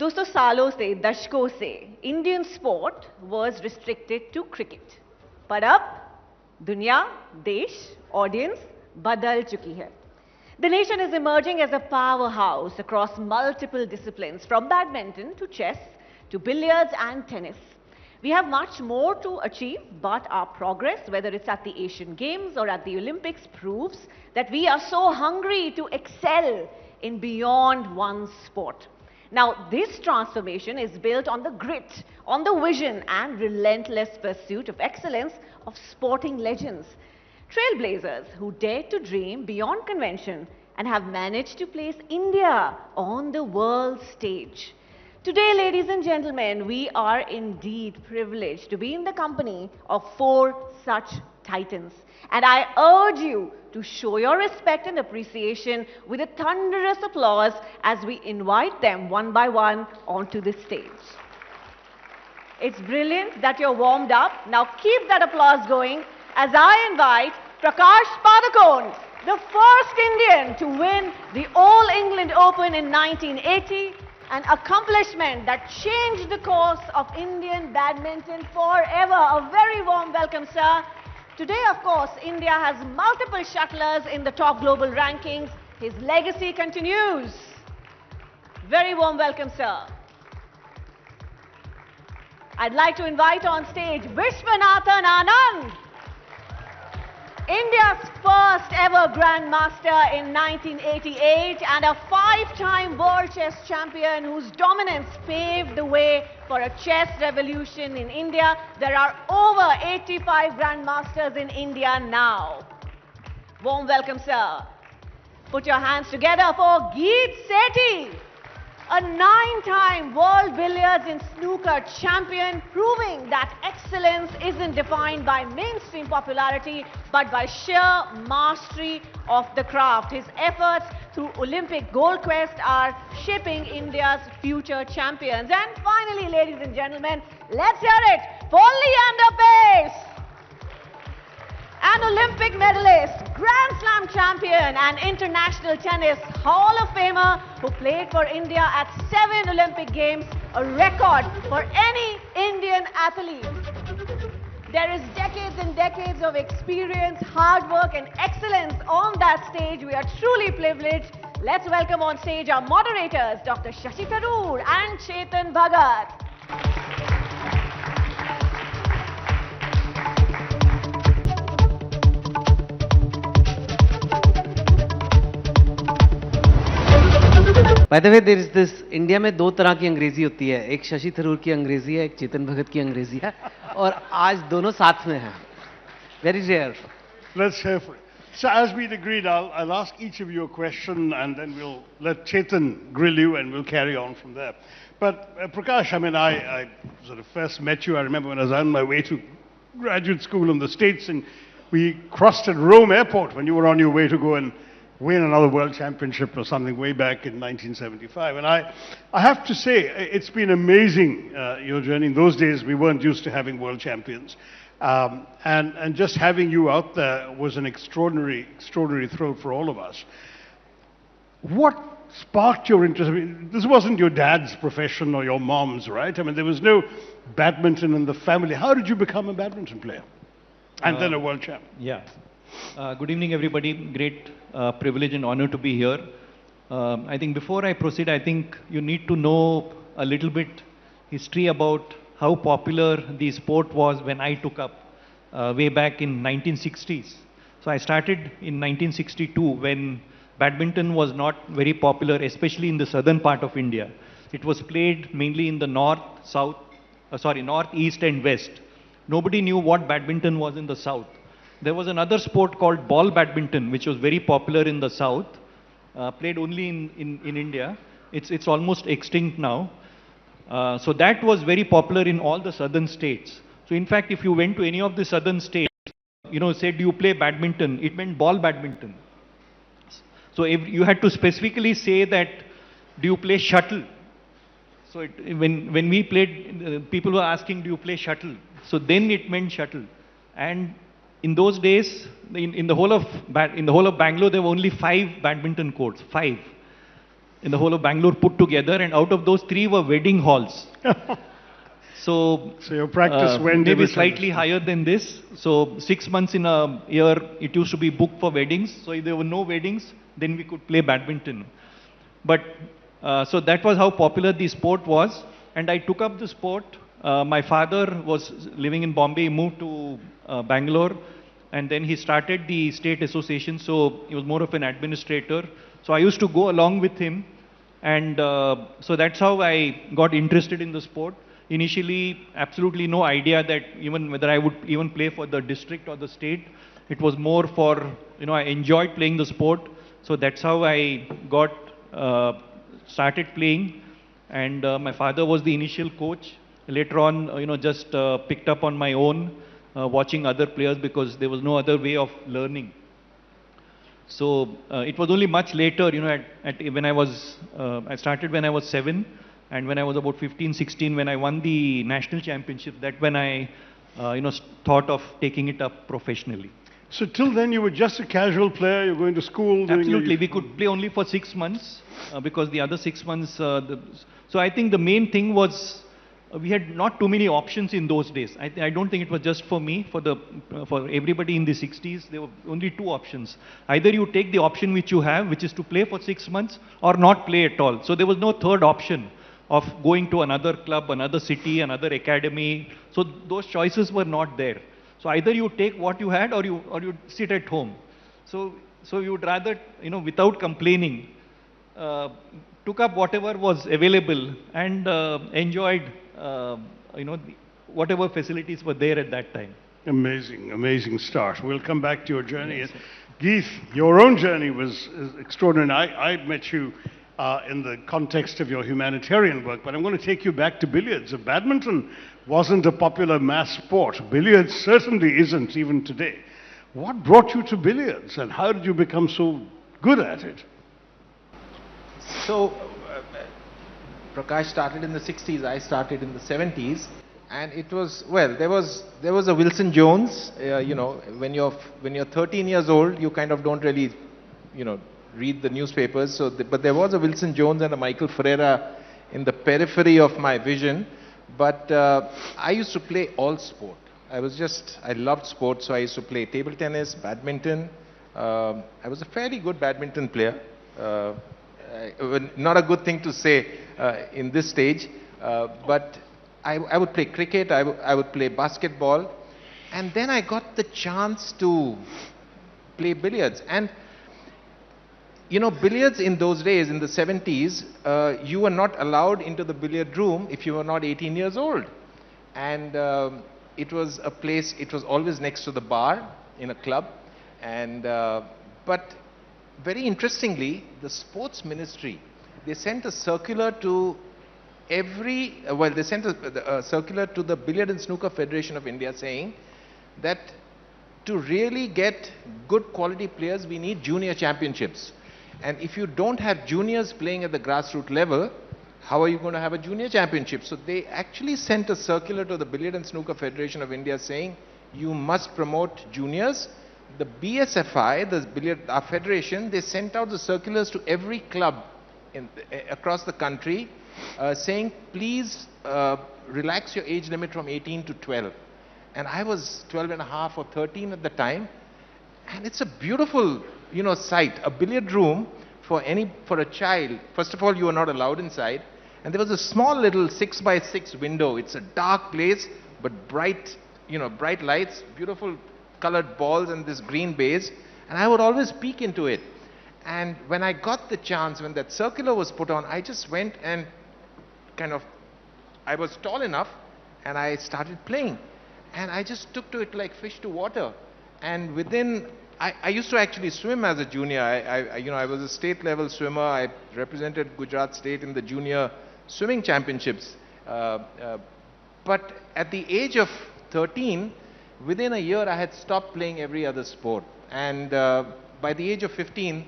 दोस्तों सालों से दशकों से Indian sport was restricted to cricket, पर अब दुनिया, देश, ऑडियंस बदल चुकी है. The nation is emerging as a powerhouse across multiple disciplines, from badminton to chess to billiards and tennis. We have much more to achieve, but our progress, whether it's at the Asian Games or at the Olympics, proves that we are so hungry to excel in beyond one sport. Now, this transformation is built on the grit, on the vision and relentless pursuit of excellence of sporting legends. Trailblazers who dared to dream beyond convention and have managed to place India on the world stage. Today, ladies and gentlemen, we are indeed privileged to be in the company of 4 such titans. And I urge you to show your respect and appreciation with a thunderous applause as we invite them one by one onto the stage. It's brilliant that you're warmed up. Now keep that applause going as I invite Prakash Padukone, the first Indian to win the All England Open in 1980, an accomplishment that changed the course of Indian badminton forever. A very warm welcome, sir. Today, of course, India has multiple shuttlers in the top global rankings. His legacy continues. Very warm welcome, sir. I'd like to invite on stage Vishwanathan Anand, India's first ever Grandmaster in 1988 and a 5-time World Chess Champion whose dominance paved the way for a chess revolution in India. There are over 85 Grandmasters in India now. Warm welcome, sir. Put your hands together for Geet Sethi, a 9-time World Billiards and Snooker champion, proving that excellence isn't defined by mainstream popularity, but by sheer mastery of the craft. His efforts through Olympic Gold Quest are shaping India's future champions. And finally, ladies and gentlemen, let's hear it for Leander Pace, an Olympic medalist, Grand Slam champion and International Tennis Hall of Famer who played for India at 7 Olympic Games, a record for any Indian athlete. There is decades and decades of experience, hard work and excellence on that stage. We are truly privileged. Let's welcome on stage our moderators, Dr. Shashi Tharoor and Chetan Bhagat. By the way, there is this, India में 2 तरह की अंग्रेजी होती है, एक शशि थरूर की अंग्रेजी है, एक चेतन भगत की अंग्रेजी है, और आज दोनों साथ में हैं. Very rare. Let's hear for it. So as we'd agreed, I'll ask each of you a question and then we'll let Chetan grill you and we'll carry on from there. But Prakash, I mean, I sort of first met you, I remember when I was on my way to graduate school in the States and we crossed at Rome Airport when you were on your way to go and win another world championship or something way back in 1975. And I have to say, it's been amazing, your journey. In those days, we weren't used to having world champions. And just having you out there was an extraordinary thrill for all of us. What sparked your interest? I mean, this wasn't your dad's profession or your mom's, right? I mean, there was no badminton in the family. How did you become a badminton player? And then a world champ? Yeah. Good evening, everybody. Great privilege and honor to be here. I think before I proceed, I think you need to know a little bit history about how popular the sport was when I took up way back in 1960s. So I started in 1962 when badminton was not very popular, especially in the southern part of India. It was played mainly in the north, east and west. Nobody knew what badminton was in the south. There was another sport called ball badminton, which was very popular in the south, played only in India. It's almost extinct now. So that was very popular in all the southern states. So in fact, if you went to any of the southern states, said, do you play badminton? It meant ball badminton. So if you had to specifically say that, do you play shuttle? So when we played, people were asking, do you play shuttle? So then it meant shuttle. And in those days, in the whole of Bangalore, there were only 5 badminton courts, 5. in the whole of Bangalore put together, and out of those 3 were wedding halls. So your practice went maybe in slightly higher than this. So 6 months in a year, it used to be booked for weddings. So if there were no weddings, then we could play badminton. But so that was how popular the sport was. And I took up the sport. My father was living in Bombay, he moved to Bangalore, and then he started the state association. So he was more of an administrator. So I used to go along with him. And so that's how I got interested in the sport. Initially, absolutely no idea that even whether I would even play for the district or the state. It was more for, I enjoyed playing the sport. So that's how I got started playing. And my father was the initial coach. Later on, just picked up on my own, watching other players because there was no other way of learning. So it was only much later, when I started when I was 7. And when I was about 15, 16, when I won the national championship, that when I, thought of taking it up professionally. So till then you were just a casual player, you were going to school? Absolutely, we could play only for 6 months because the other 6 months, so I think the main thing was we had not too many options in those days. I don't think it was just for me, for everybody in the 60s, there were only 2 options. Either you take the option which you have, which is to play for 6 months, or not play at all. So there was no third option of going to another club, another city, another academy. So those choices were not there. So either you take what you had or you sit at home. So you would rather, without complaining, took up whatever was available and enjoyed, whatever facilities were there at that time. Amazing, amazing start. We'll come back to your journey. Yes. Geeth, your own journey was extraordinary. I met you in the context of your humanitarian work, but I'm going to take you back to billiards. If badminton wasn't a popular mass sport, billiards certainly isn't even today. What brought you to billiards and how did you become so good at it? So, Prakash started in the 60s, I started in the 70s, and it was, well, there was a Wilson Jones, when you're 13 years old, you kind of don't really, read the newspapers. So, but there was a Wilson Jones and a Michael Ferreira in the periphery of my vision. But I used to play all sport. I loved sport, so I used to play table tennis, badminton. I was a fairly good badminton player. Not a good thing to say in this stage, but I would play cricket, I would play basketball, and then I got the chance to play billiards. And billiards in those days, in the 70s, you were not allowed into the billiard room if you were not 18 years old. And it was a place, it was always next to the bar in a club. And, but very interestingly, the sports ministry, they sent a circular to they sent a circular to the Billiard and Snooker Federation of India saying that to really get good quality players, we need junior championships. And if you don't have juniors playing at the grassroots level, how are you going to have a junior championship? So they actually sent a circular to the Billiard and Snooker Federation of India saying, you must promote juniors. The BSFI, our federation, they sent out the circulars to every club across the country saying, please relax your age limit from 18 to 12. And I was 12 and a half or 13 at the time. And it's a beautiful, sight, a billiard room for a child. First of all, you are not allowed inside. And there was a small little 6x6 window. It's a dark place, but bright, bright lights, beautiful colored balls and this green baize. And I would always peek into it. And when I got the chance, when that circular was put on, I just went and I was tall enough and I started playing. And I just took to it like fish to water. And I used to actually swim as a junior. I was a state level swimmer. I represented Gujarat State in the junior swimming championships. But at the age of 13, within a year, I had stopped playing every other sport. And by the age of 15,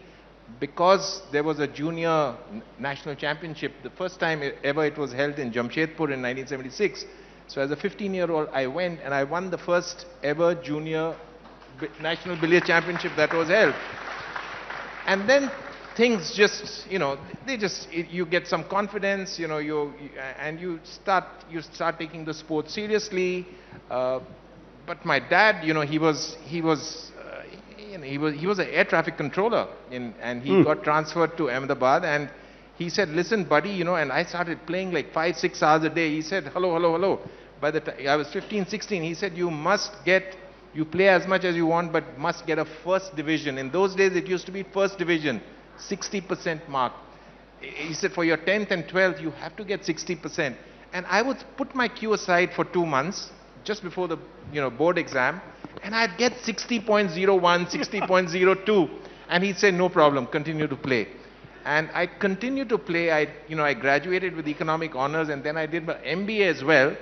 because there was a junior national championship, the first time ever it was held in Jamshedpur in 1976. So as a 15-year-old, I went and I won the first ever junior national billiard championship that was held. And then things just, they just, you get some confidence, and you start taking the sport seriously. But my dad, he was an air traffic controller, and he got transferred to Ahmedabad, and he said, listen, buddy, and I started playing like 5-6 hours a day. He said, hello. By the time I was 15, 16, he said, you play as much as you want, but must get a first division. In those days, it used to be first division, 60% mark. He said, for your 10th and 12th, you have to get 60%. And I would put my cue aside for 2 months, just before the board exam, and I'd get 60.01, 60.02. And he'd say, no problem, continue to play. And I continued to play. I graduated with economic honors, and then I did my MBA as well.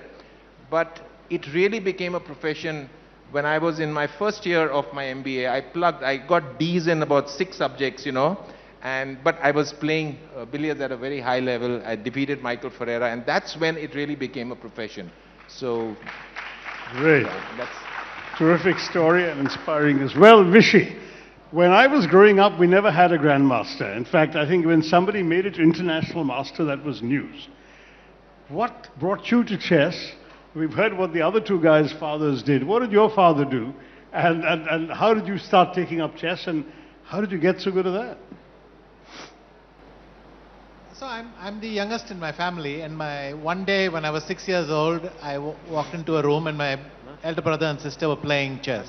But it really became a profession when I was in my first year of my MBA. I got D's in about 6 subjects, but I was playing billiards at a very high level. I defeated Michael Ferreira, and that's when it really became a profession. So, great. That's terrific story and inspiring as well. Vishy, when I was growing up, we never had a grandmaster. In fact, I think when somebody made it to international master, that was news. What brought you to chess? We've heard what the other 2 guys' fathers did. What did your father do? And how did you start taking up chess, and how did you get so good at that? So I'm the youngest in my family, and one day when I was 6 years old, I walked into a room and my elder brother and sister were playing chess.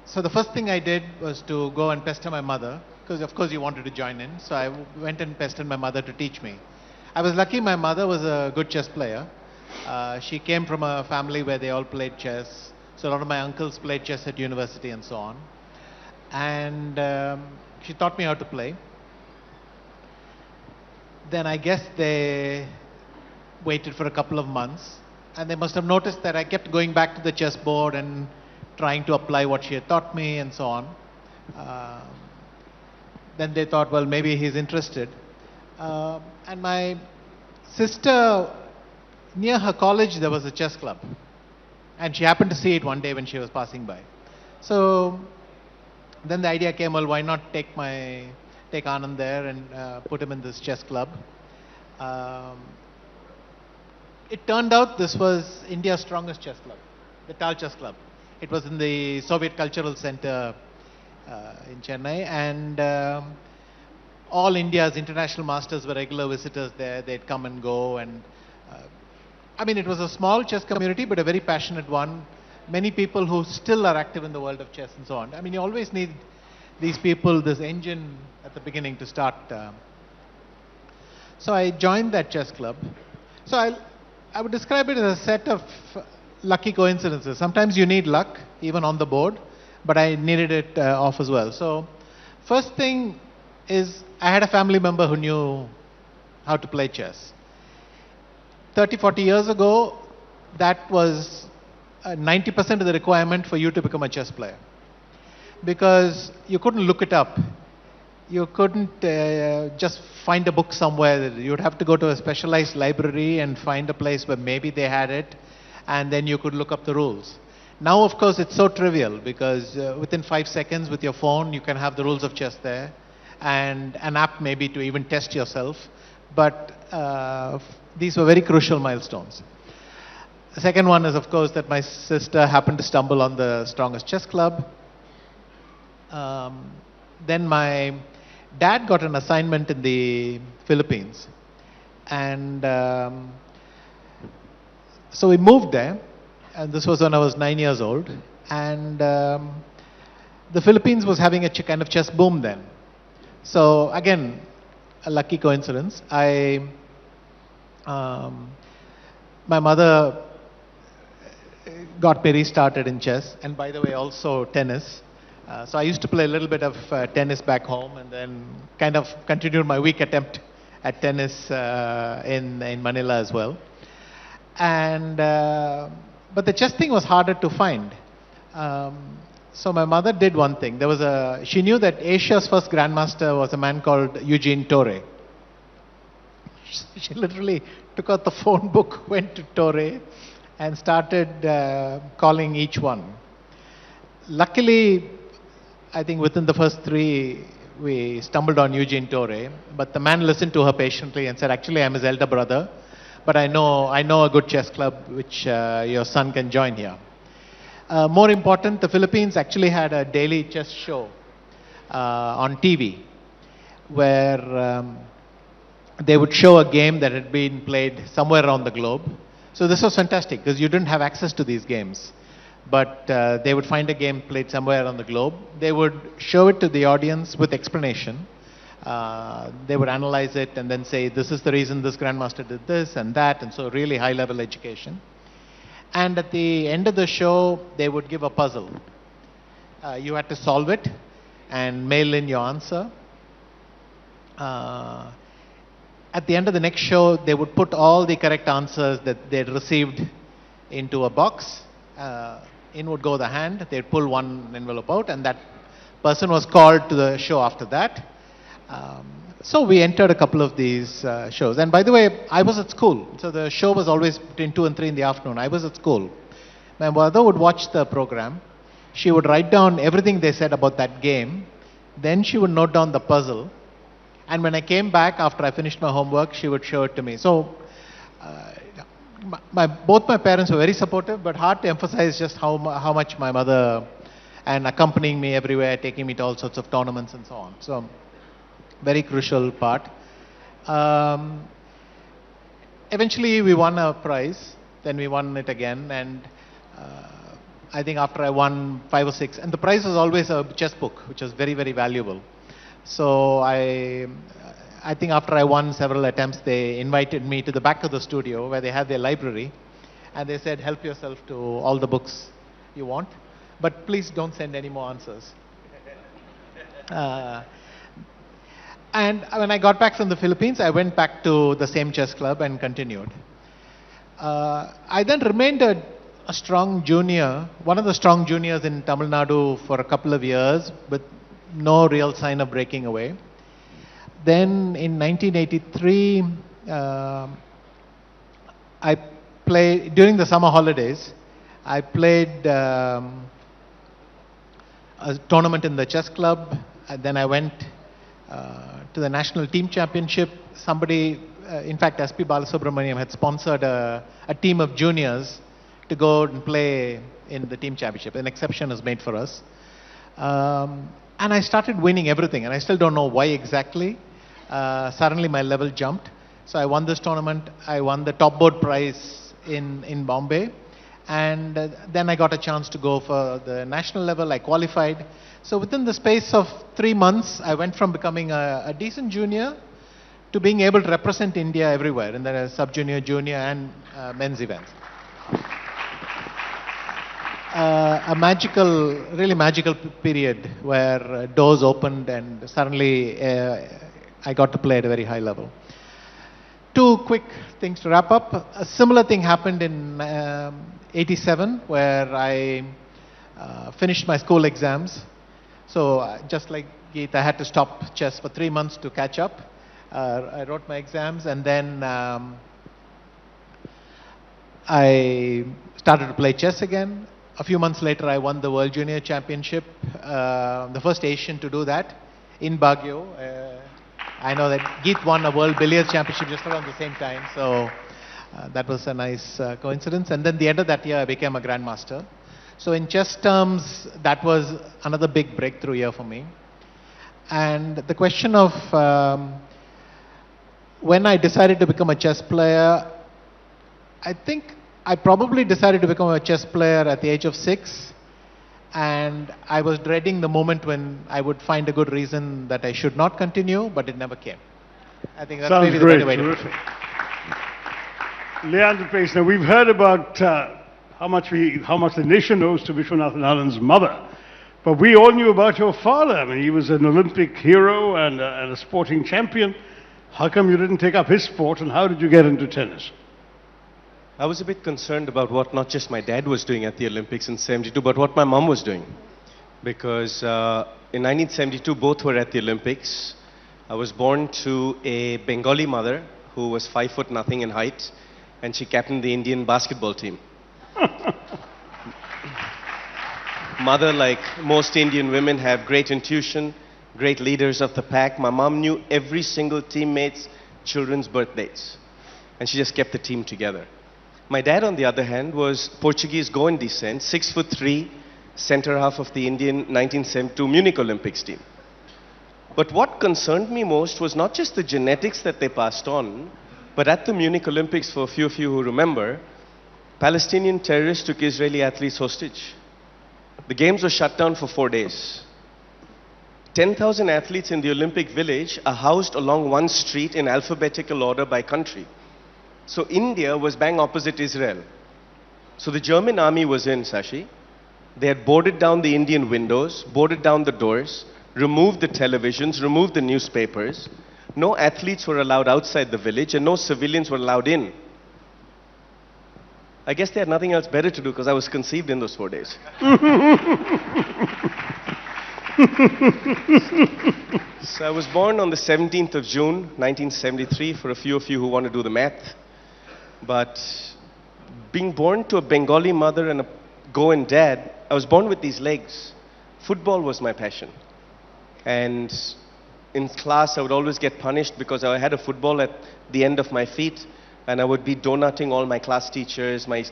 So the first thing I did was to go and pester my mother, because of course you wanted to join in. So I went and pestered my mother to teach me. I was lucky my mother was a good chess player. She came from a family where they all played chess. So a lot of my uncles played chess at university and so on. And she taught me how to play. Then I guess they waited for a couple of months, and they must have noticed that I kept going back to the chessboard and trying to apply what she had taught me and so on. Then they thought, well, maybe he's interested. And my sister, near her college, there was a chess club. And she happened to see it one day when she was passing by. So then the idea came, well, why not take Anand there and put him in this chess club. It turned out this was India's strongest chess club, the Tal Chess Club. It was in the Soviet Cultural Center in Chennai, and all India's international masters were regular visitors there. They'd come and go, and it was a small chess community, but a very passionate one. Many people who still are active in the world of chess and so on. You always need these people, this engine at the beginning to start. So I joined that chess club. So I would describe it as a set of lucky coincidences. Sometimes you need luck, even on the board, but I needed it off as well. So first thing is I had a family member who knew how to play chess. 30, 40 years ago, that was 90% of the requirement for you to become a chess player. Because you couldn't look it up. You couldn't just find a book somewhere. You would have to go to a specialized library and find a place where maybe they had it, and then you could look up the rules. Now, of course, it's so trivial, because within 5 seconds with your phone, you can have the rules of chess there, and an app maybe to even test yourself. But these were very crucial milestones. The second one is, of course, that my sister happened to stumble on the strongest chess club. Then my dad got an assignment in the Philippines, and so we moved there, and this was when I was 9 years old, and the Philippines was having a kind of chess boom then. So again, a lucky coincidence. My mother got me restarted in chess, and by the way, also tennis. So I used to play a little bit of tennis back home, and then kind of continued my weak attempt at tennis in Manila as well. And but the chess thing was harder to find. So my mother did one thing. She knew that Asia's first grandmaster was a man called Eugene Torre. She literally took out the phone book, went to Torre, and started calling each one. Luckily, I think within the first 3 we stumbled on Eugene Torre, but the man listened to her patiently and said, actually, I'm his elder brother, but I know a good chess club which your son can join here. More important, the Philippines actually had a daily chess show on TV where they would show a game that had been played somewhere around the globe. So this was fantastic because you didn't have access to these games. But they would find a game played somewhere around the globe. They would show it to the audience with explanation. They would analyze it and then say, this is the reason this grandmaster did this and that, and so really high-level education. And at the end of the show, they would give a puzzle. You had to solve it and mail in your answer. At the end of the next show, they would put all the correct answers that they'd received into a box. In would go the hand, they'd pull one envelope out, and that person was called to the show after that. So we entered a couple of these shows. And by the way, I was at school, so the show was always between 2 and 3 in the afternoon. I was at school. My mother would watch the program. She would write down everything they said about that game. Then she would note down the puzzle. And when I came back after I finished my homework, she would show it to me. So both my parents were very supportive, but hard to emphasize just how much my mother, and accompanying me everywhere, taking me to all sorts of tournaments and so on. So, very crucial part. Eventually, we won a prize. Then we won it again, and I think after I won 5 or 6, and the prize was always a chess book, which was very, very valuable. So I think after I won several attempts, they invited me to the back of the studio where they had their library, and they said, help yourself to all the books you want, but please don't send any more answers. And when I got back from the Philippines, I went back to the same chess club and continued. I then remained a strong junior, one of the strong juniors in Tamil Nadu for a couple of years, with no real sign of breaking away. Then in 1983, I played, during the summer holidays, I played a tournament in the chess club. And then I went to the national team championship. Somebody, in fact, SP Balasubramaniam had sponsored a team of juniors to go and play in the team championship. An exception was made for us. And I started winning everything, and I still don't know why exactly. Suddenly my level jumped. So I won this tournament. I won the top board prize in Bombay. And then I got a chance to go for the national level. I qualified. So within the space of 3 months, I went from becoming a decent junior to being able to represent India everywhere in the sub-junior, junior, and men's events. A magical, really magical period where doors opened and suddenly I got to play at a very high level. 2 quick things to wrap up. A similar thing happened in 87 where I finished my school exams. So just like Geet, I had to stop chess for 3 months to catch up. I wrote my exams and then I started to play chess again. A few months later, I won the World Junior Championship, the first Asian to do that in Baguio. I know that Geet won a World Billiards Championship just around the same time, so that was a nice coincidence. And then the end of that year, I became a Grandmaster. So in chess terms, that was another big breakthrough year for me. And the question of when I decided to become a chess player, I think I probably decided to become a chess player at the age of 6, and I was dreading the moment when I would find a good reason that I should not continue, but it never came. I think that's Sounds maybe great. the better way to put it. Leander Pace, now we've heard about how much the nation owes to Vishwanathan Anand's mother, but we all knew about your father. I mean, he was an Olympic hero and a sporting champion. How come you didn't take up his sport, and how did you get into tennis? I was a bit concerned about what not just my dad was doing at the Olympics in 72, but what my mom was doing. Because in 1972, both were at the Olympics. I was born to a Bengali mother who was 5 foot nothing in height, and she captained the Indian basketball team. Mother, like most Indian women, have great intuition, great leaders of the pack. My mom knew every single teammate's children's birthdays, and she just kept the team together. My dad, on the other hand, was Portuguese Goan descent, 6'3", center half of the Indian 1972 Munich Olympics team. But what concerned me most was not just the genetics that they passed on, but at the Munich Olympics, for a few of you who remember, Palestinian terrorists took Israeli athletes hostage. The games were shut down for 4 days. 10,000 athletes in the Olympic Village are housed along one street in alphabetical order by country. So India was bang opposite Israel. So the German army was in, Sashi. They had boarded down the Indian windows, boarded down the doors, removed the televisions, removed the newspapers. No athletes were allowed outside the village, and no civilians were allowed in. I guess they had nothing else better to do because I was conceived in those 4 days. So I was born on the 17th of June, 1973, for a few of you who want to do the math. But being born to a Bengali mother and a Goan dad, I was born with these legs. Football was my passion. And in class, I would always get punished because I had a football at the end of my feet, and I would be donutting all my class teachers, my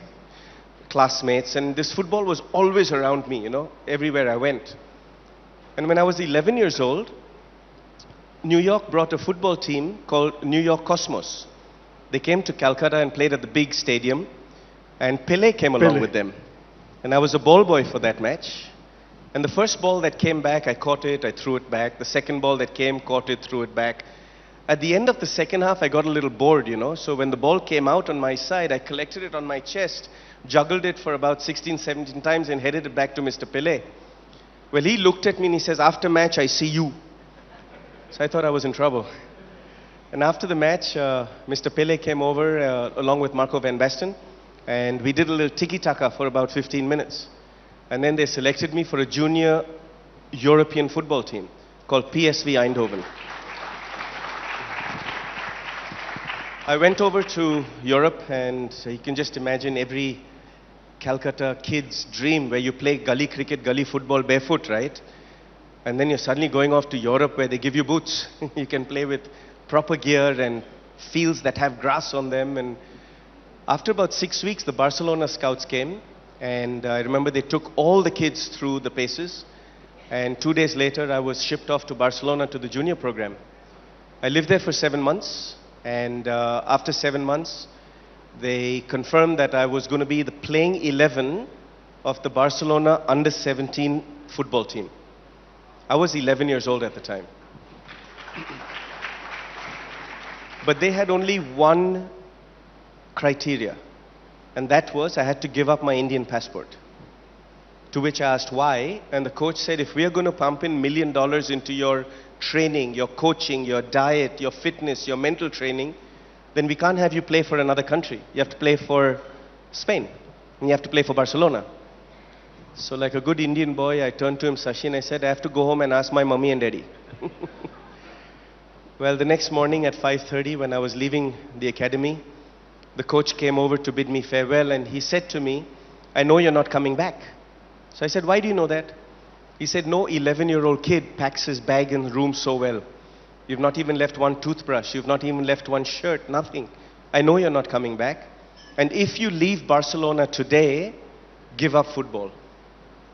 classmates, and this football was always around me, you know, everywhere I went. And when I was 11 years old, New York brought a football team called New York Cosmos. They came to Calcutta and played at the big stadium, and Pele came along with them. And I was a ball boy for that match. And the first ball that came back, I caught it, I threw it back. The second ball that came, caught it, threw it back. At the end of the second half, I got a little bored, you know. So when the ball came out on my side, I collected it on my chest, juggled it for about 16, 17 times, and headed it back to Mr. Pele. Well, he looked at me and he says, "After match, I see you." So I thought I was in trouble. And after the match, Mr. Pele came over along with Marco van Basten, and we did a little tiki-taka for about 15 minutes. And then they selected me for a junior European football team called PSV Eindhoven. I went over to Europe, and you can just imagine every Calcutta kid's dream where you play gully cricket, gully football barefoot, right? And then you're suddenly going off to Europe where they give you boots. You can play with proper gear and fields that have grass on them. And after about 6 weeks, the Barcelona scouts came. And I remember they took all the kids through the paces. And 2 days later, I was shipped off to Barcelona to the junior program. I lived there for 7 months. And after 7 months, they confirmed that I was going to be the playing 11 of the Barcelona under-17 football team. I was 11 years old at the time. But they had only one criteria. And that was I had to give up my Indian passport. To which I asked why, and the coach said, if we are going to pump in $1 million into your training, your coaching, your diet, your fitness, your mental training, then we can't have you play for another country. You have to play for Spain, and you have to play for Barcelona. So like a good Indian boy, I turned to him, Sashi, and I said, I have to go home and ask my mummy and daddy. Well, the next morning at 5:30, when I was leaving the academy, the coach came over to bid me farewell, and he said to me, I know you're not coming back. So I said, why do you know that? He said, no 11-year-old kid packs his bag in the room so well. You've not even left one toothbrush. You've not even left one shirt, nothing. I know you're not coming back. And if you leave Barcelona today, give up football.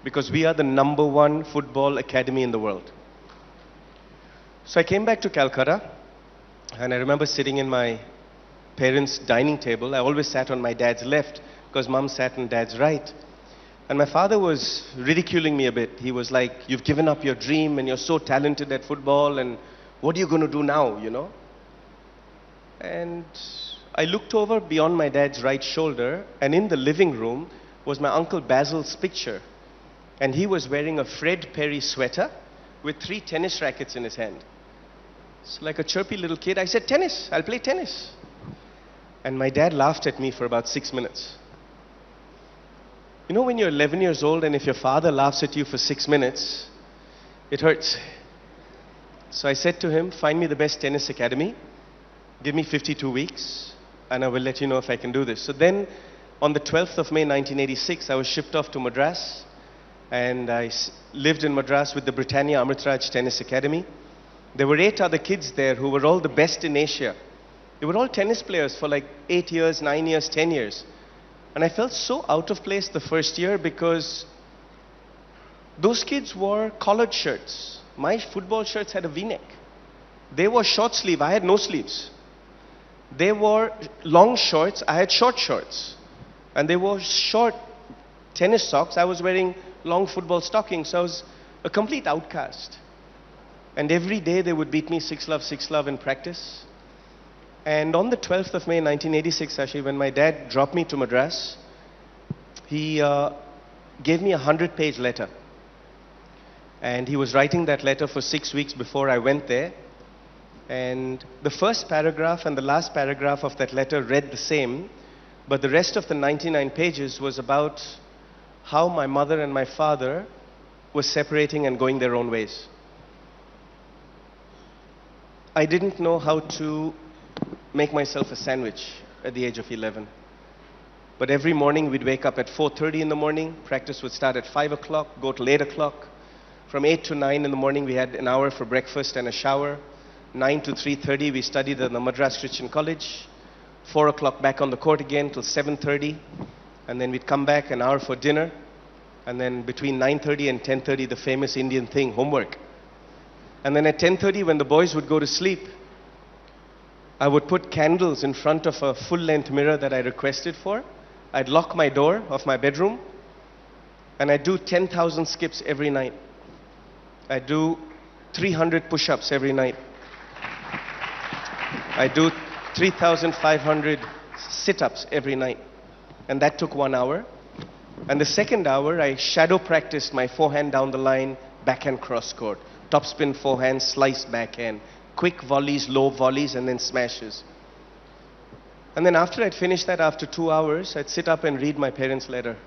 Because we are the #1 football academy in the world. So I came back to Calcutta, and I remember sitting in my parents' dining table. I always sat on my dad's left, because mom sat on dad's right. And my father was ridiculing me a bit. He was like, you've given up your dream, and you're so talented at football, and what are you going to do now, you know? And I looked over beyond my dad's right shoulder, and in the living room was my Uncle Basil's picture. And he was wearing a Fred Perry sweater with 3 tennis rackets in his hand. So like a chirpy little kid, I said, tennis, I'll play tennis. And my dad laughed at me for about 6 minutes. You know when you're 11 years old and if your father laughs at you for 6 minutes, it hurts. So I said to him, find me the best tennis academy, give me 52 weeks, and I will let you know if I can do this. So then, on the 12th of May 1986, I was shipped off to Madras, and lived in Madras with the Britannia Amritraj Tennis Academy. There were 8 other kids there who were all the best in Asia. They were all tennis players for like 8 years, 9 years, 10 years. And I felt so out of place the first year because those kids wore collared shirts. My football shirts had a V-neck. They wore short sleeve, I had no sleeves. They wore long shorts, I had short shorts. And they wore short tennis socks, I was wearing long football stockings. So I was a complete outcast. And every day they would beat me 6-love in practice. And on the 12th of May 1986, actually, when my dad dropped me to Madras, he gave me a 100-page letter. And he was writing that letter for 6 weeks before I went there. And the first paragraph and the last paragraph of that letter read the same, but the rest of the 99 pages was about how my mother and my father were separating and going their own ways. I didn't know how to make myself a sandwich at the age of 11. But every morning we'd wake up at 4:30 in the morning, practice would start at 5 o'clock, go till 8 o'clock. From 8 to 9 in the morning we had an hour for breakfast and a shower. 9 to 3:30 we studied at the Madras Christian College. 4 o'clock back on the court again till 7:30. And then we'd come back an hour for dinner. And then between 9:30 and 10:30 the famous Indian thing, homework. And then at 10:30 when the boys would go to sleep, I would put candles in front of a full-length mirror that I requested for. I'd lock my door of my bedroom and I'd do 10,000 skips every night. I'd do 300 push-ups every night. I do 3,500 sit-ups every night. And that took 1 hour. And the second hour, I shadow practiced my forehand down the line, backhand cross court, topspin forehand, slice backhand, quick volleys, low volleys, and then smashes. And then after I'd finished that, after 2 hours, I'd sit up and read my parents' letter.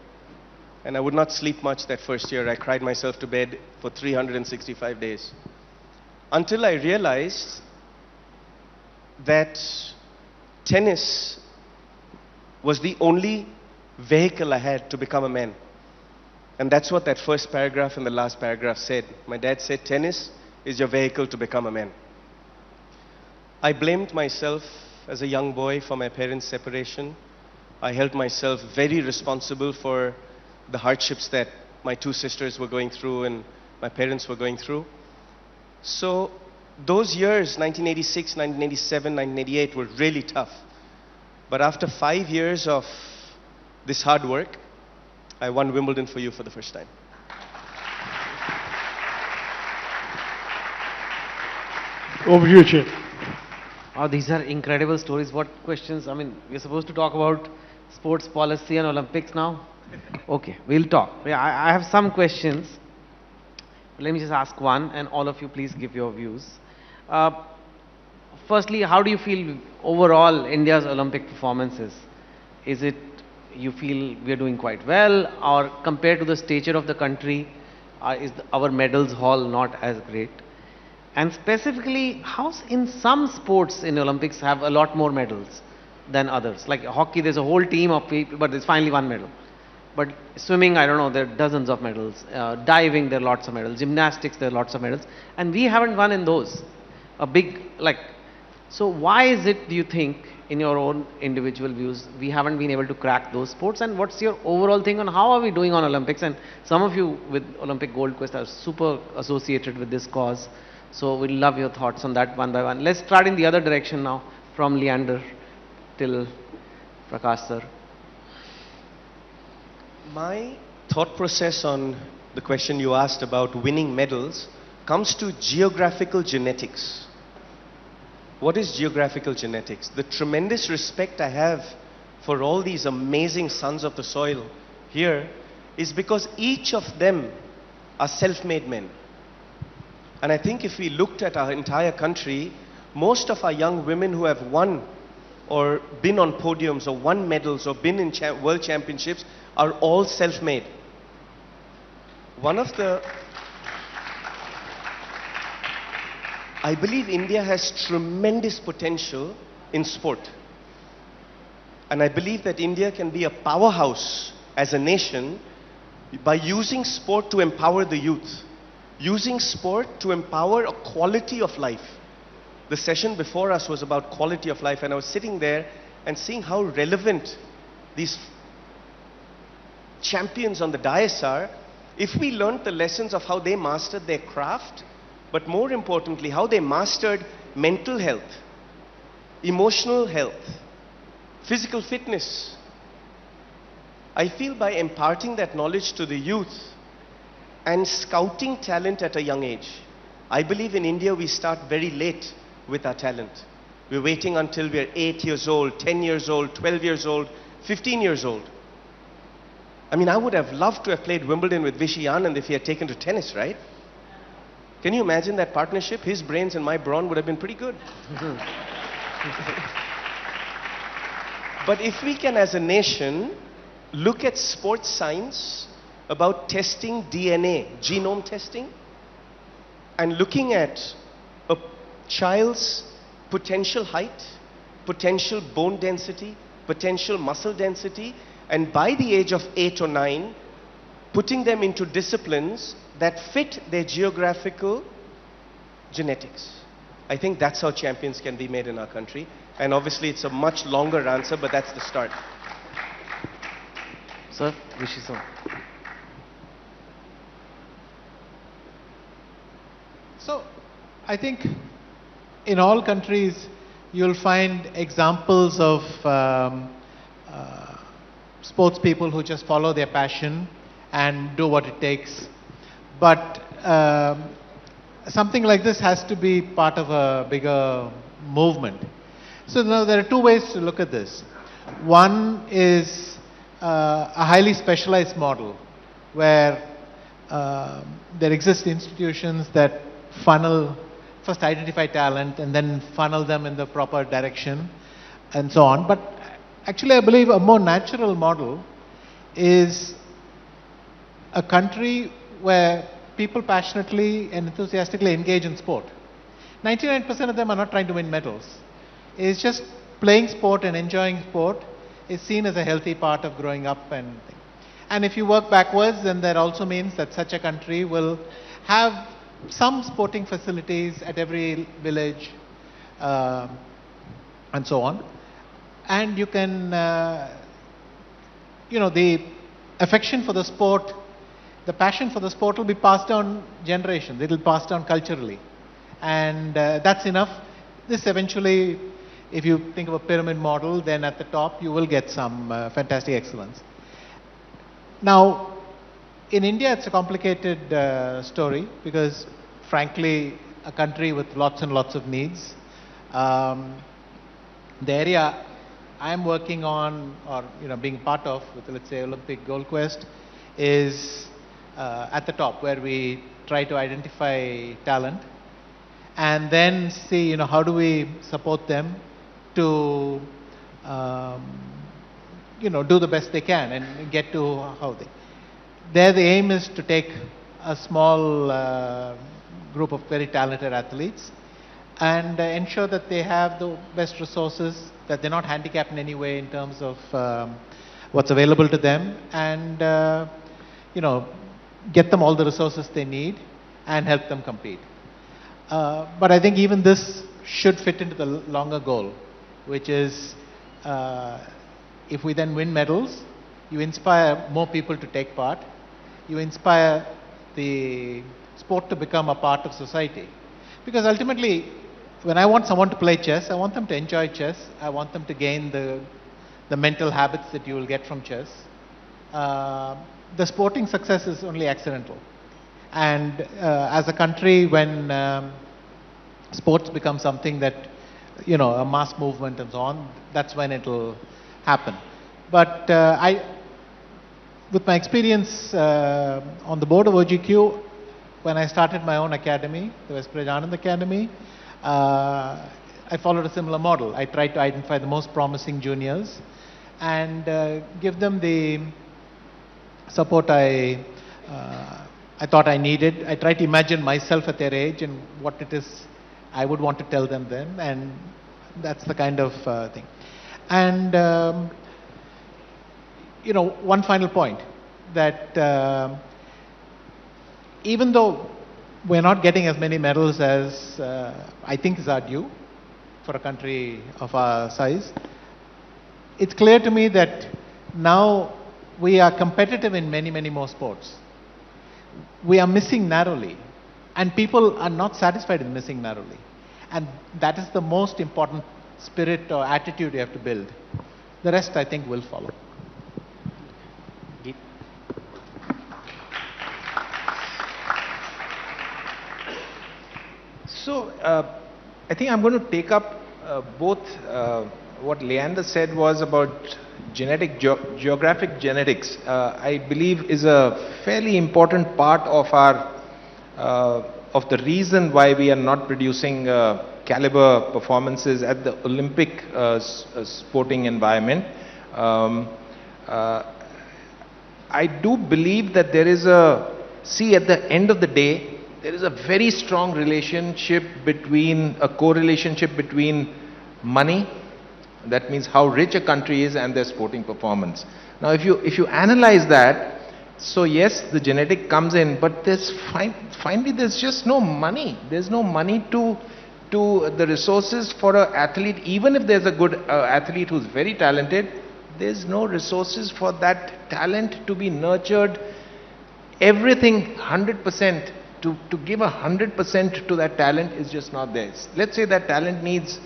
And I would not sleep much that first year. I cried myself to bed for 365 days. Until I realized that tennis was the only vehicle I had to become a man. And that's what that first paragraph and the last paragraph said. My dad said, tennis is your vehicle to become a man. I blamed myself as a young boy for my parents' separation. I held myself very responsible for the hardships that my 2 sisters were going through and my parents were going through. So those years, 1986, 1987, 1988, were really tough. But after 5 years of this hard work, I won Wimbledon for you for the first time. Over to you, Chair. Oh, these are incredible stories. What questions? I mean, we're supposed to talk about sports policy and Olympics now. Okay, we'll talk. Yeah, I have some questions. Let me just ask one, and all of you please give your views. Firstly, how do you feel overall India's Olympic performances? Is it you feel we are doing quite well, or compared to the stature of the country, is our medals haul not as great? And specifically, how in some sports in Olympics have a lot more medals than others? Like hockey, there's a whole team of people, but there's finally 1 medal. But swimming, I don't know, there are dozens of medals. Diving, there are lots of medals. Gymnastics, there are lots of medals. And we haven't won in those. A big, so why is it, do you think, in your own individual views, we haven't been able to crack those sports? And what's your overall thing on how are we doing on Olympics? And some of you with Olympic Gold Quest are super associated with this cause. So we'd love your thoughts on that one by one. Let's start in the other direction now, from Leander till Prakash sir. My thought process on the question you asked about winning medals comes to geographical genetics. What is geographical genetics? The tremendous respect I have for all these amazing sons of the soil here is because each of them are self-made men. And I think if we looked at our entire country, most of our young women who have won or been on podiums or won medals or been in world championships are all self-made. I believe India has tremendous potential in sport. And I believe that India can be a powerhouse as a nation by using sport to empower the youth, using sport to empower a quality of life. The session before us was about quality of life, and I was sitting there and seeing how relevant these champions on the dais are. If we learned the lessons of how they mastered their craft, but more importantly, how they mastered mental health, emotional health, physical fitness, I feel by imparting that knowledge to the youth and scouting talent at a young age, I believe in India we start very late with our talent. We're waiting until we're 8 years old, 10 years old, 12 years old, 15 years old. I mean, I would have loved to have played Wimbledon with Vishy Anand if he had taken to tennis, right? Can you imagine that partnership? His brains and my brawn would have been pretty good. But if we can, as a nation, look at sports science about testing DNA, genome testing, and looking at a child's potential height, potential bone density, potential muscle density, and by the age of 8 or 9, putting them into disciplines that fit their geographical genetics. I think that's how champions can be made in our country. And obviously it's a much longer answer, but that's the start. Sir, Rishi sir. So, I think in all countries you'll find examples of sports people who just follow their passion and do what it takes. But something like this has to be part of a bigger movement. So now there are two ways to look at this. One is a highly specialized model where there exist institutions that first identify talent and then funnel them in the proper direction and so on. But actually I believe a more natural model is a country where people passionately and enthusiastically engage in sport. 99% of them are not trying to win medals. It's just playing sport and enjoying sport is seen as a healthy part of growing up. And if you work backwards, then that also means that such a country will have some sporting facilities at every village and so on. And you can, the affection for the sport, the passion for the sport will be passed down generations. It will pass down culturally. And that's enough. This eventually, if you think of a pyramid model, then at the top you will get some fantastic excellence. Now, in India it's a complicated story because frankly, a country with lots and lots of needs. The area I'm working on or being part of with, let's say, Olympic Gold Quest is at the top where we try to identify talent and then see how do we support them to do the best they can and get to how the aim is to take a small group of very talented athletes and ensure that they have the best resources, that they're not handicapped in any way in terms of what's available to them, and get them all the resources they need and help them compete. But I think even this should fit into the longer goal, which is if we then win medals, you inspire more people to take part, you inspire the sport to become a part of society. Because ultimately, when I want someone to play chess, I want them to enjoy chess, I want them to gain the mental habits that you will get from chess. The sporting success is only accidental. And as a country, when sports become something that, a mass movement and so on, that's when it will happen. But with my experience on the board of OGQ, when I started my own academy, the Westbridge Anand Academy, I followed a similar model. I tried to identify the most promising juniors and give them the support I thought I needed. I tried to imagine myself at their age and what it is I would want to tell them then, and that's the kind of thing. And one final point. that even though we're not getting as many medals as I think is our due for a country of our size, it's clear to me that now we are competitive in many, many more sports. We are missing narrowly, and people are not satisfied in missing narrowly. And that is the most important spirit or attitude you have to build. The rest, I think, will follow. So, I think I'm going to take up both what Leander said was about geographic genetics. I believe is a fairly important part of our of the reason why we are not producing caliber performances at the Olympic sporting environment. I do believe that there is at the end of the day, there is a very strong relationship between, a correlationship between money, that means how rich a country is, and their sporting performance. Now if you analyze that, so yes, the genetic comes in, but finally there's just no money. There's no money to the resources for an athlete. Even if there's a good athlete who's very talented, there's no resources for that talent to be nurtured. Everything 100%, to give 100% to that talent is just not there. Let's say that talent needs,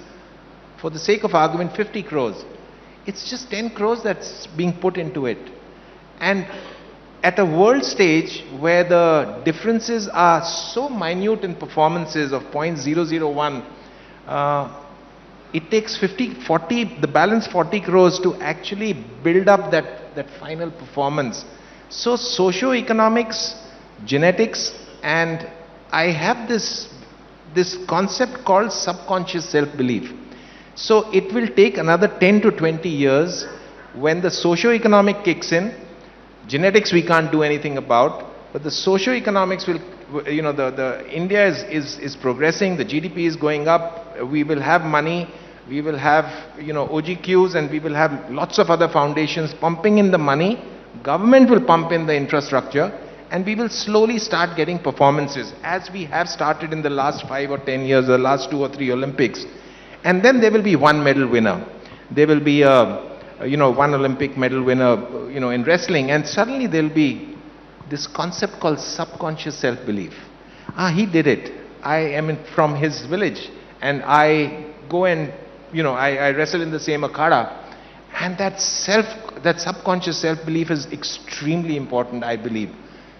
for the sake of argument, 50 crores. It's just 10 crores that's being put into it. And at a world stage where the differences are so minute in performances of 0.001, it takes the balance 40 crores to actually build up that final performance. So socio-economics, genetics, and I have this concept called subconscious self-belief. So it will take another 10 to 20 years when the socio-economic kicks in. Genetics we can't do anything about, but the socio-economics will, the India is progressing, the GDP is going up, we will have money, we will have, OGQs, and we will have lots of other foundations pumping in the money, government will pump in the infrastructure, and we will slowly start getting performances, as we have started in the last 5 or 10 years, the last 2 or 3 Olympics. And then there will be one medal winner. There will be one Olympic medal winner, in wrestling, and suddenly there will be this concept called subconscious self-belief. He did it. I am from his village, and I go and, I wrestle in the same akhada. And that subconscious self-belief is extremely important, I believe.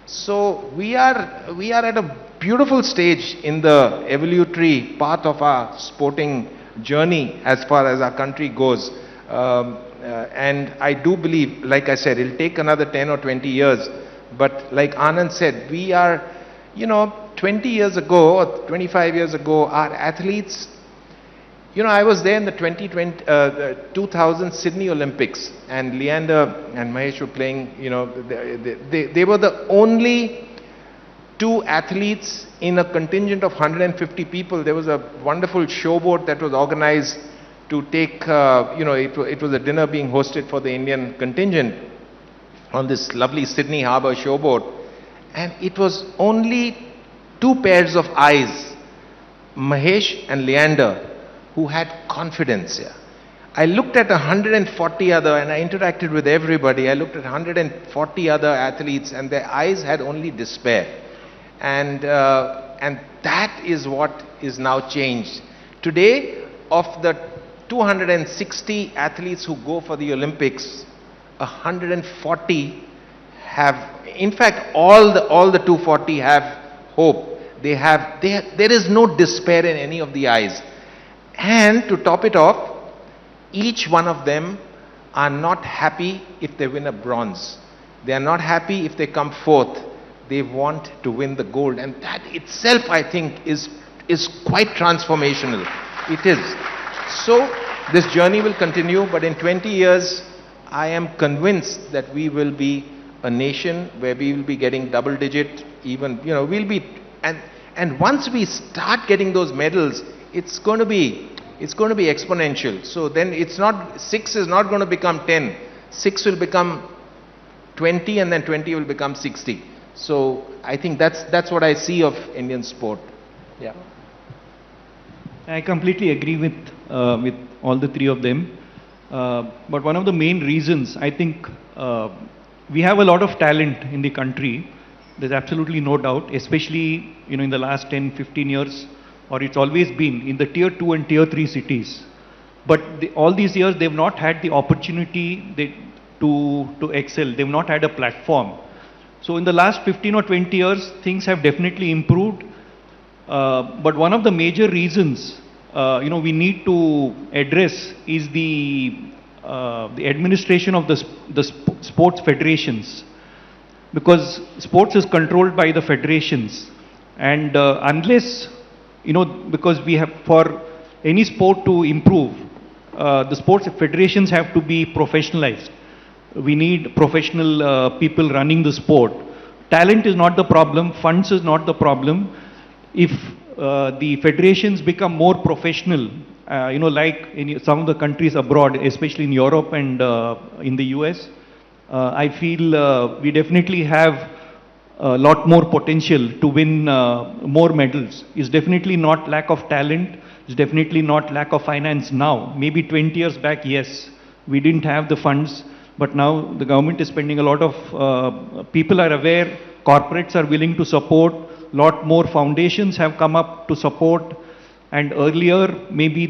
So we are at a beautiful stage in the evolutionary path of our sporting journey as far as our country goes. And I do believe, like I said, it'll take another 10 or 20 years. But like Anand said, we are, 20 years ago or 25 years ago, our athletes, I was there in the 2000 Sydney Olympics, and Leander and Mahesh were playing, they were the only 2 athletes in a contingent of 150 people. There was a wonderful showboat that was organized to take, it was a dinner being hosted for the Indian contingent on this lovely Sydney Harbour showboat. And it was only 2 pairs of eyes, Mahesh and Leander, who had confidence here. I looked at 140 other, and I interacted with everybody. I looked at 140 other athletes, and their eyes had only despair. And that is what is now changed. Today, of the 260 athletes who go for the Olympics, 140 have, in fact, all the 240 have hope. There is no despair in any of the eyes. And to top it off, each one of them are not happy if they win a bronze. They are not happy if they come 4th. They want to win the gold. And that itself, I think, is quite transformational. It is. So, this journey will continue, but in 20 years, I am convinced that we will be a nation where we will be getting double digit, even, we'll be, and once we start getting those medals, it's going to be exponential. So then 6 is not going to become 10. 6 will become 20 and then 20 will become 60. So I think that's what I see of Indian sport. Yeah. I completely agree with all the three of them. But one of the main reasons, I think, we have a lot of talent in the country. There's absolutely no doubt, especially in the last 10, 15 years, or it's always been in the tier 2 and tier 3 cities. But all these years, they've not had the opportunity to excel. They've not had a platform. So in the last 15 or 20 years, things have definitely improved. But one of the major reasons, we need to address is the administration of the sports federations. Because sports is controlled by the federations. And unless, because we have, for any sport to improve, the sports federations have to be professionalized. We need professional people running the sport. Talent is not the problem, funds is not the problem. If the federations become more professional, like in some of the countries abroad, especially in Europe and in the US, I feel we definitely have a lot more potential to win more medals. It's definitely not lack of talent. It's definitely not lack of finance now. Maybe 20 years back, yes, we didn't have the funds. But now the government is spending a lot of, people are aware, corporates are willing to support, lot more foundations have come up to support. And earlier, maybe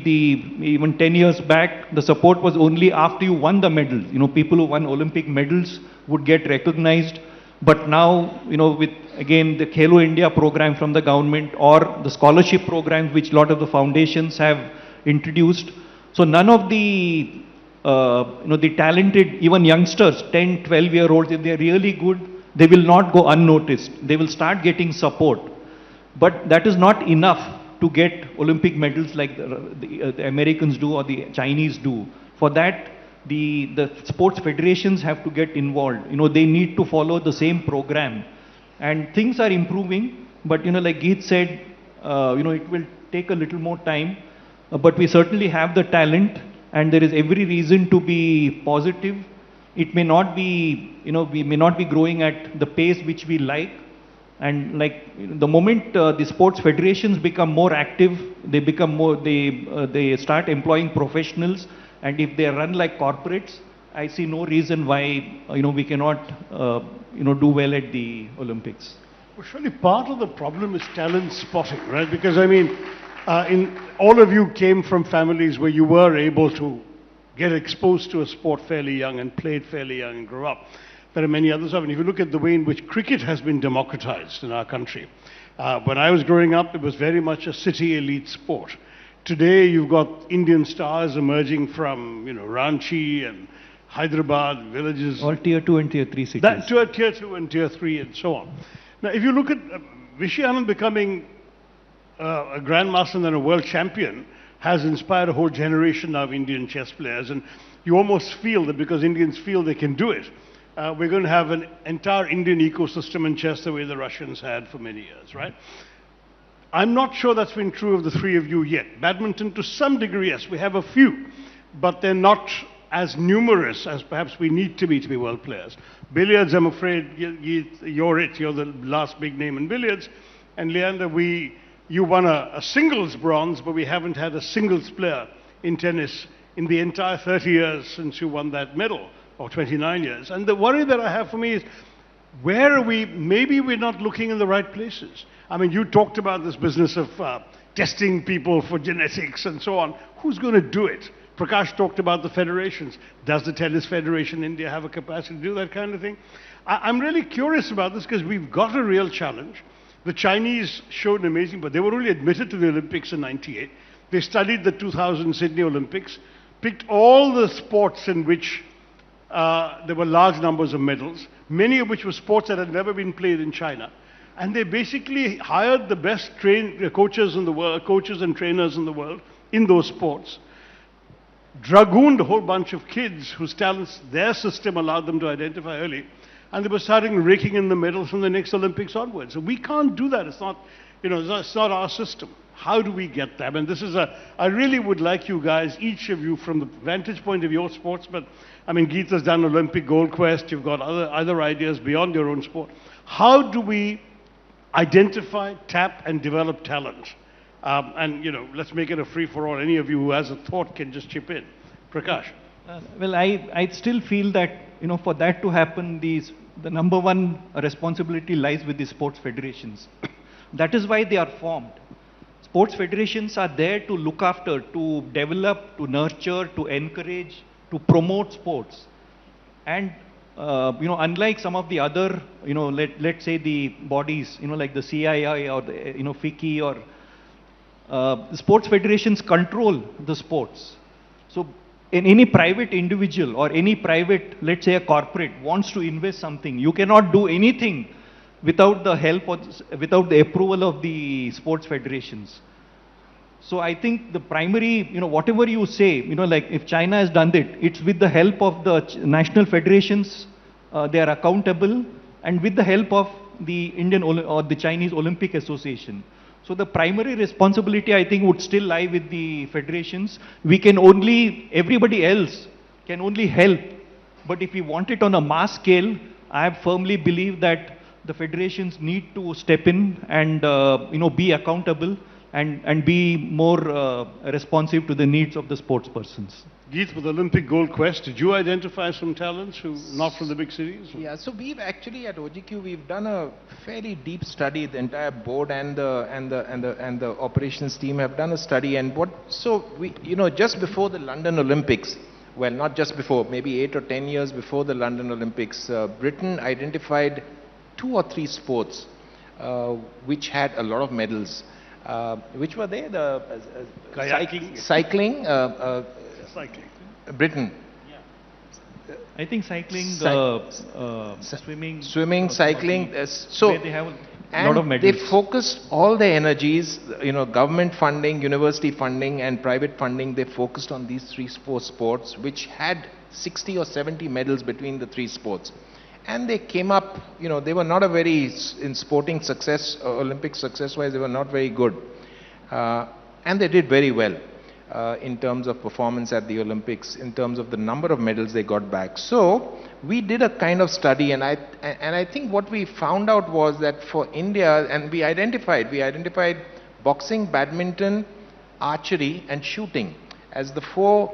even 10 years back, the support was only after you won the medal. People who won Olympic medals would get recognized. But now, with again the Khelo India program from the government or the scholarship programs which a lot of the foundations have introduced. So none of the the talented, even youngsters, 10, 12-year-olds, if they're really good, they will not go unnoticed. They will start getting support. But that is not enough to get Olympic medals like the Americans do or the Chinese do. For that, the sports federations have to get involved. They need to follow the same program. And things are improving, but like Geet said, it will take a little more time. But we certainly have the talent, and there is every reason to be positive. It may not be, we may not be growing at the pace which we like. And the moment the sports federations become more active, they become more, they start employing professionals. And if they run like corporates, I see no reason why, we cannot, do well at the Olympics. Well, surely part of the problem is talent spotting, right? Because all of you came from families where you were able to get exposed to a sport fairly young and played fairly young and grow up. There are many others of it. If you look at the way in which cricket has been democratized in our country, when I was growing up, it was very much a city elite sport. Today, you've got Indian stars emerging from, Ranchi and Hyderabad, villages. All tier 2 and tier 3 cities. That tier 2 and tier 3 and so on. Now, if you look at Vishy Anand becoming a grandmaster and then a world champion, has inspired a whole generation of Indian chess players. And you almost feel that because Indians feel they can do it, we're going to have an entire Indian ecosystem in chess the way the Russians had for many years, right? I'm not sure that's been true of the three of you yet. Badminton, to some degree, yes, we have a few, but they're not as numerous as perhaps we need to be world players. Billiards, I'm afraid, you're it. You're the last big name in billiards. And Leander, you won a singles bronze, but we haven't had a singles player in tennis in the entire 30 years since you won that medal, or 29 years. And the worry that I have for me is, where are we? Maybe we're not looking in the right places. I mean, you talked about this business of testing people for genetics and so on. Who's going to do it? Prakash talked about the federations. Does the Tennis Federation in India have a capacity to do that kind of thing? I'm really curious about this because we've got a real challenge. The Chinese showed an amazing, but they were only admitted to the Olympics in '98. They studied the 2000 Sydney Olympics, picked all the sports in which there were large numbers of medals, many of which were sports that had never been played in China. And they basically hired the best coaches in the world, coaches and trainers in the world in those sports, dragooned a whole bunch of kids whose talents their system allowed them to identify early, and they were starting raking in the medals from the next Olympics onwards. So we can't do that. It's not, it's not our system. How do we get them? And this is I really would like you guys, each of you, from the vantage point of your sports, but I mean, Geeta's done Olympic gold quest, you've got other ideas beyond your own sport. How do we identify, tap, and develop talent? And, you know, let's make it a free-for-all. Any of you who has a thought can just chip in. Prakash. Well, I still feel that, you know, for that to happen, the number one responsibility lies with the sports federations. That is why they are formed. Sports federations are there to look after, to develop, to nurture, to encourage, to promote sports. And, you know, unlike some of the other, you know, let's say the bodies, you know, like the CII or the, you know, FICCI or the sports federations control the sports. So in any private individual or any private, let's say a corporate wants to invest something, you cannot do anything without the help or without the approval of the sports federations. So I think the primary, you know, whatever you say, you know, like if China has done it, it's with the help of the national federations, they are accountable, and with the help of the Indian or the Chinese Olympic Association. So the primary responsibility, I think, would still lie with the federations. We can only, everybody else can only help. But if we want it on a mass scale, I firmly believe that the federations need to step in and, you know, be accountable and be more responsive to the needs of the sports persons. Geet, with Olympic gold quest, did you identify some talents who not from the big cities? Yeah, so we've actually at OGQ we've done a fairly deep study. The entire board and the operations team have done a study. And so we, you know, just before the London Olympics, well, not just before, maybe 8 or 10 years before the London Olympics, Britain identified 2 or 3 sports which had a lot of medals. Which were they? The Kayaking. Cycling. Cycling. Britain. Yeah. I think cycling, swimming, cycling. So they have a lot of medals. They focused all their energies, you know, government funding, university funding, and private funding. They focused on these 3 sports, which had 60 or 70 medals between the 3 sports. And they came up, you know, they were not a very, in sporting success, Olympic success-wise, they were not very good. And they did very well in terms of performance at the Olympics, in terms of the number of medals they got back. So we did a kind of study, and I think what we found out was that for India, and we identified boxing, badminton, archery, and shooting as the 4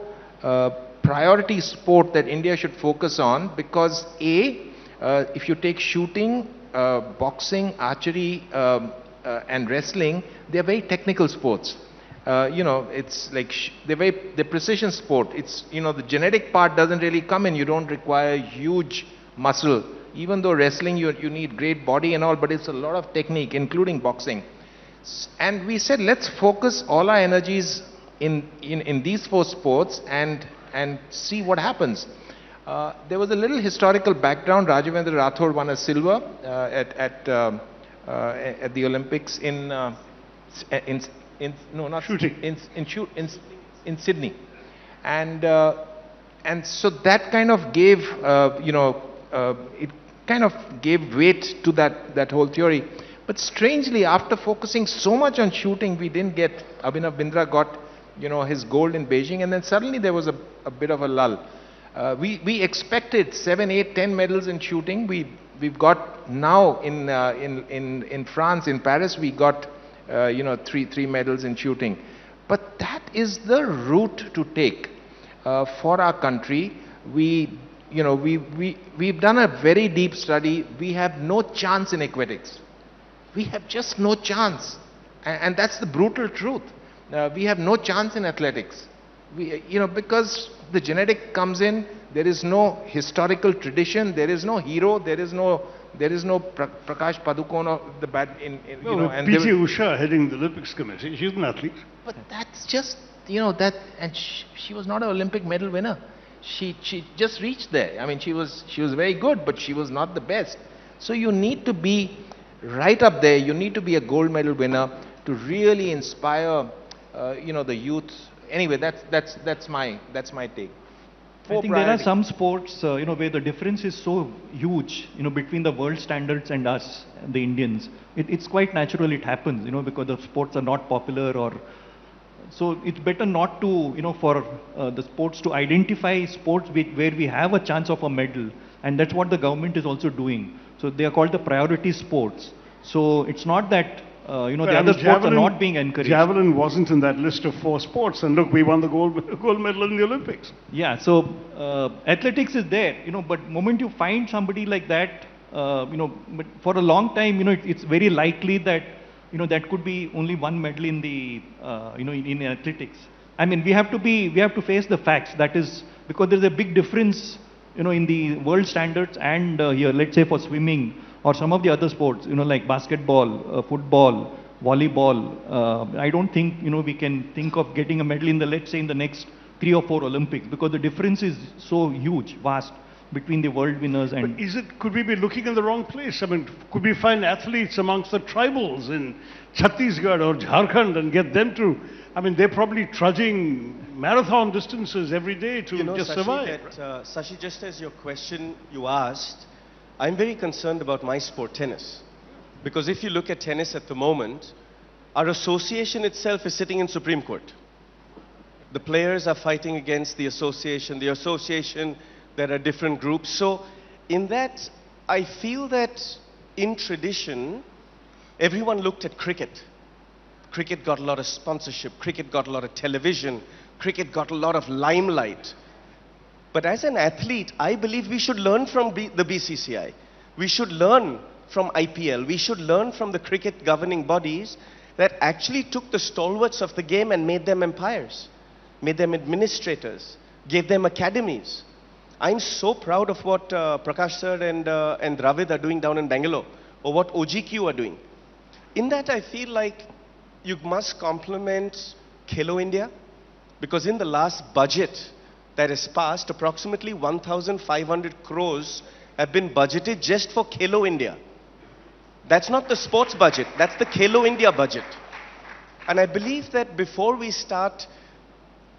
priority sport that India should focus on, because if you take shooting, boxing, archery, and wrestling, they are very technical sports. You know, it's like they're precision sport. It's, you know, the genetic part doesn't really come in. You don't require huge muscle. Even though wrestling, you need great body and all, but it's a lot of technique, including boxing. And we said, let's focus all our energies in these 4 sports and see what happens. There was a little historical background. Rajavendra Rathod won a silver at the Olympics in Sydney, and so that kind of gave it kind of gave weight to that whole theory. But strangely, after focusing so much on shooting, we didn't get Abhinav Bindra got, you know, his gold in Beijing, and then suddenly there was a bit of a lull. We expected 7, 8, 10 medals in shooting. We've got now in France, in Paris, we got you know, three medals in shooting. But that is the route to take for our country. We've done a very deep study. We have no chance in aquatics. We have just no chance, and that's the brutal truth. We have no chance in athletics. Because the genetic comes in, there is no historical tradition, there is no hero, there is no Prakash Padukone or the and P.T. Usha heading the Olympics committee. She's an athlete. But that's just, that, and she was not an Olympic medal winner. She just reached there. I mean, she was very good, but she was not the best. So you need to be right up there. You need to be a gold medal winner to really inspire, the youth. Anyway, that's my take. Four I think there are priority- some sports, where the difference is so huge, between the world standards and us, the Indians. It's quite natural it happens, because the sports are not popular or... So it's better not to, for the sports to identify sports where we have a chance of a medal. And that's what the government is also doing. So they are called the priority sports. So it's not that, the other sports are not being encouraged. Javelin wasn't in that list of 4 sports, and look, we won the gold medal in the Olympics. Yeah, so athletics is there, but moment you find somebody like that, but for a long time, it's very likely that, that could be only one medal in the, in athletics. I mean, we have to face the facts. That is because there's a big difference, in the world standards and here, let's say for swimming or some of the other sports, like basketball, football, volleyball. I don't think, we can think of getting a medal in the, let's say, in the next 3 or 4 Olympics, because the difference is so huge, vast, between the world winners and... But could we be looking in the wrong place? I mean, could we find athletes amongst the tribals in Chhattisgarh or Jharkhand and get them to... I mean, they're probably trudging marathon distances every day to just Sashi, survive. Sashi, just as your question you asked, I'm very concerned about my sport, tennis. Because if you look at tennis at the moment, our association itself is sitting in Supreme Court. The players are fighting against the association. There are different groups. So in that, I feel that in tradition, everyone looked at cricket. Cricket got a lot of sponsorship. Cricket got a lot of television. Cricket got a lot of limelight. But as an athlete, I believe we should learn from the BCCI. We should learn from IPL. We should learn from the cricket governing bodies that actually took the stalwarts of the game and made them empires, made them administrators, gave them academies. I'm so proud of what Prakash sir and Dravid are doing down in Bangalore, or what OGQ are doing. In that, I feel like you must compliment Khelo India, because in the last budget that has passed, approximately 1,500 crores have been budgeted just for Khelo India. That's not the sports budget, that's the Khelo India budget. And I believe that before we start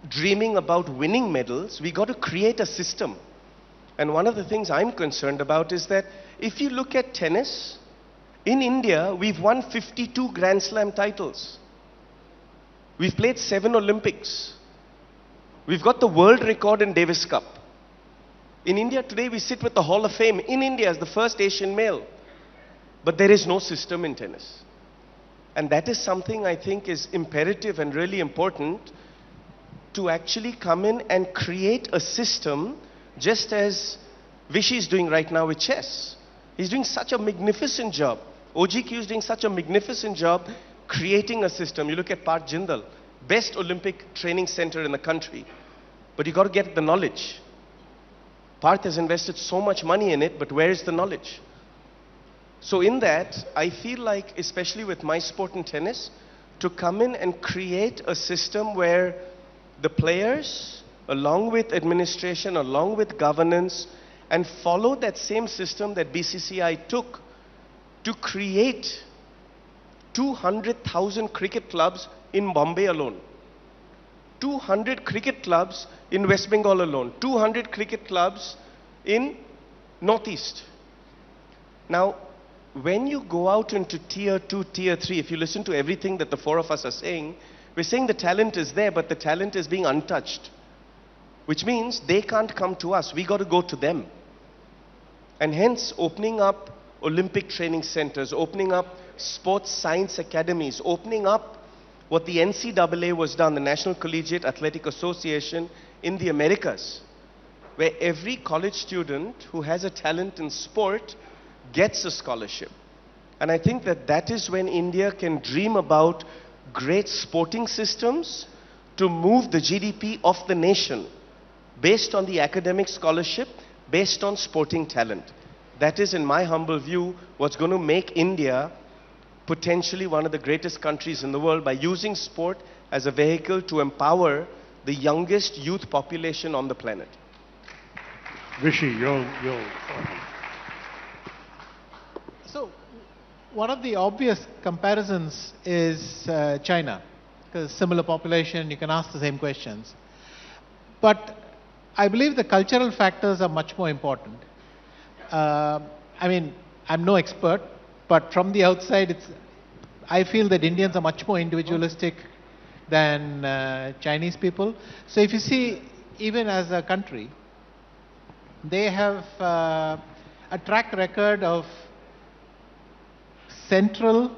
dreaming about winning medals, we got to create a system. And one of the things I'm concerned about is that if you look at tennis, in India, we've won 52 Grand Slam titles. We've played 7 Olympics. We've got the world record in Davis Cup. In India today, we sit with the Hall of Fame in India as the first Asian male. But there is no system in tennis. And that is something I think is imperative and really important, to actually come in and create a system, just as Vishy is doing right now with chess. He's doing such a magnificent job. OGQ is doing such a magnificent job creating a system. You look at Parth Jindal, best Olympic training center in the country. But you got to get the knowledge. Parth has invested so much money in it, but where is the knowledge? So in that, I feel like, especially with my sport in tennis, to come in and create a system where the players, along with administration, along with governance, and follow that same system that BCCI took to create 200,000 cricket clubs in Bombay alone, 200 cricket clubs in West Bengal alone, 200 cricket clubs in Northeast. Now, when you go out into tier 2, tier 3, if you listen to everything that the 4 of us are saying, we're saying the talent is there, but the talent is being untouched. Which means they can't come to us, we got to go to them. And hence, opening up Olympic training centers, opening up sports science academies, opening up what the NCAA was done, the National Collegiate Athletic Association in the Americas, where every college student who has a talent in sport gets a scholarship. And I think that that is when India can dream about great sporting systems to move the GDP of the nation based on the academic scholarship, based on sporting talent. That is, in my humble view, what's going to make India potentially one of the greatest countries in the world, by using sport as a vehicle to empower the youngest youth population on the planet. Vishy, you'll So, one of the obvious comparisons is China, because similar population, you can ask the same questions. But I believe the cultural factors are much more important. I mean, I'm no expert, but from the outside, I feel that Indians are much more individualistic than Chinese people. So if you see, even as a country, they have a track record of central